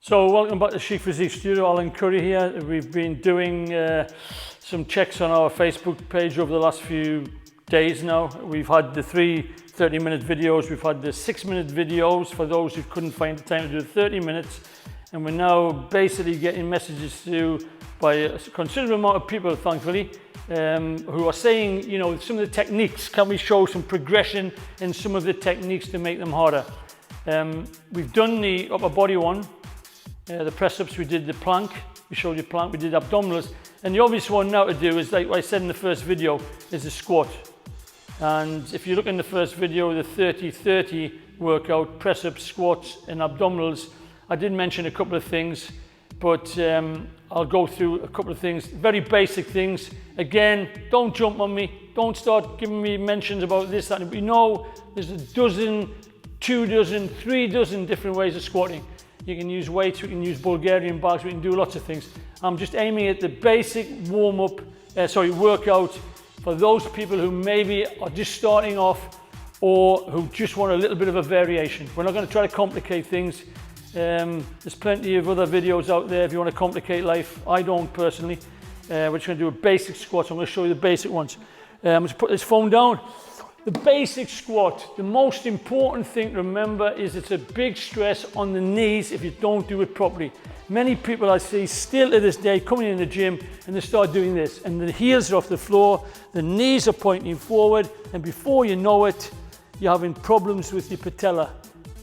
So welcome back to Chic Physique Studio. Alan Curry here. We've been doing some checks on our Facebook page over the last few days now. We've had the 3 30-minute videos, we've had the 6-minute videos for those who couldn't find the time to do 30 minutes, and we're now basically getting messages through by a considerable amount of people, thankfully, who are saying, you know, some of the techniques, can we show some progression in some of the techniques to make them harder? We've done the upper body one. The press-ups, we did the plank, we showed you plank, we did abdominals, and the obvious one now to do is, like I said in the first video, is the squat. And if you look in the first video, the 30-30 workout, press-ups, squats and abdominals, I did mention a couple of things, but I'll go through a couple of things, very basic things. Again, don't jump on me, don't start giving me mentions about this, that, and we know there's a dozen, 2 dozen, 3 dozen different ways of squatting. You can use weights, we can use Bulgarian bags, we can do lots of things. I'm just aiming at the basic warm-up, workout for those people who maybe are just starting off or who just want a little bit of a variation. We're not going to try to complicate things. There's plenty of other videos out there if you want to complicate life. I don't personally. We're just going to do a basic squat. I'm going to show you the basic ones. I'm just put this phone down. The basic squat, the most important thing to remember is it's a big stress on the knees if you don't do it properly. Many people I see still to this day coming in the gym and they start doing this and the heels are off the floor, the knees are pointing forward, and before you know it, you're having problems with your patella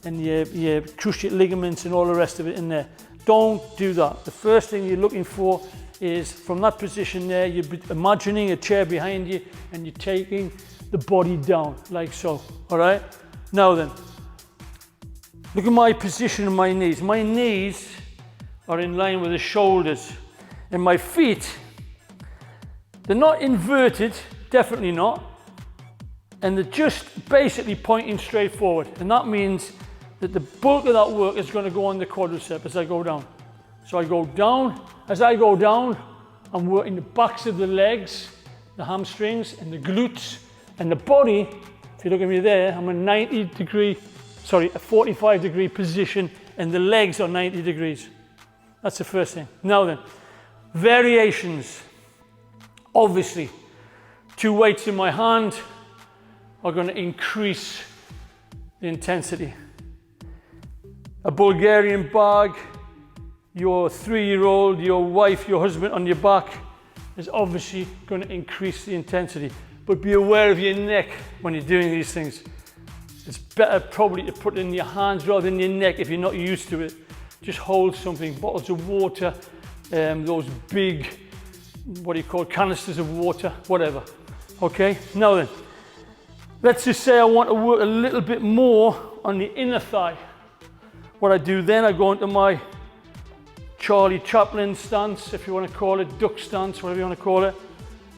and your cruciate ligaments and all the rest of it in there. Don't do that. The first thing you're looking for is from that position there, you're imagining a chair behind you and you're taking the body down like so. All right, now then, look at my position of my knees. My knees are in line with the shoulders, and my feet, they're not inverted, definitely not, and they're just basically pointing straight forward, and that means that the bulk of that work is going to go on the quadricep as I go down. So I go down. As I go down, I'm working the backs of the legs, the hamstrings and the glutes. And the body, if you look at me there, I'm a 45 degree position and the legs are 90 degrees. That's the first thing. Now then, variations. Obviously, 2 weights in my hand are going to increase the intensity. A Bulgarian bag, your 3-year-old, your wife, your husband on your back is obviously going to increase the intensity. But be aware of your neck when you're doing these things. It's better probably to put it in your hands rather than your neck if you're not used to it. Just hold something, bottles of water, those big, what do you call, canisters of water, whatever. Okay, now then, let's just say I want to work a little bit more on the inner thigh. What I do then, I go into my Charlie Chaplin stance, if you want to call it, duck stance, whatever you want to call it.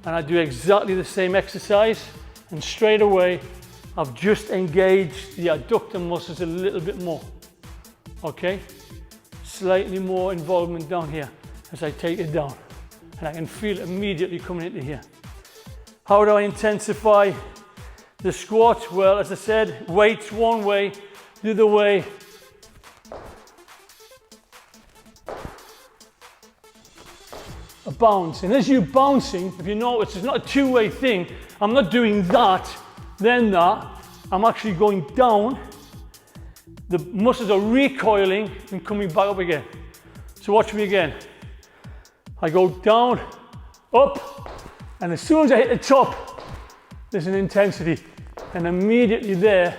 And I do exactly the same exercise, and straight away I've just engaged the adductor muscles a little bit more. Okay, slightly more involvement down here as I take it down, and I can feel it immediately coming into here. How do I intensify the squat? Well, as I said, weights one way, the other way a bounce. And as you're bouncing, if you notice, it's not a 2-way thing. I'm not doing that, then that. I'm actually going down. The muscles are recoiling and coming back up again. So watch me again. I go down, up, and as soon as I hit the top, there's an intensity. And immediately there,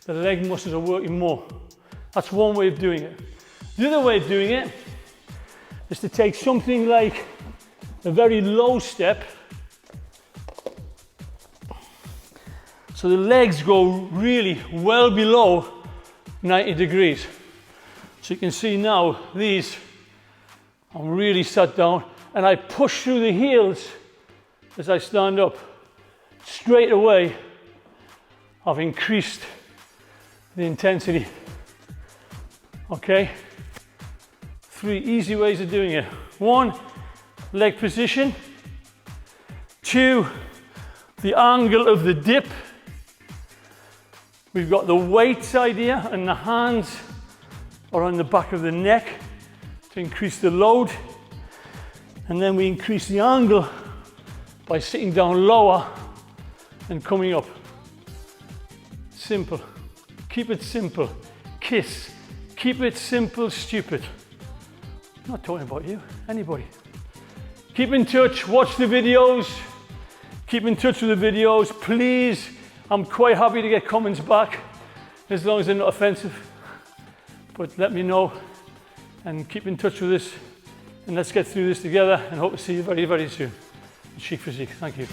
the leg muscles are working more. That's one way of doing it. The other way of doing it is to take something like a very low step. So the legs go really well below 90 degrees. So you can see now these, I'm really sat down and I push through the heels as I stand up. Straight away, I've increased the intensity. Okay? 3 easy ways of doing it. 1, leg position. 2, the angle of the dip. We've got the weights idea and the hands or on the back of the neck to increase the load. And then we increase the angle by sitting down lower and coming up. Simple. Keep it simple. KISS. Keep it simple, stupid. I'm not talking about you, anybody. Keep in touch, watch the videos. Keep in touch with the videos, please. I'm quite happy to get comments back, as long as they're not offensive. But let me know and keep in touch with us. And let's get through this together and hope to see you very, very soon. Chic Physique, thank you.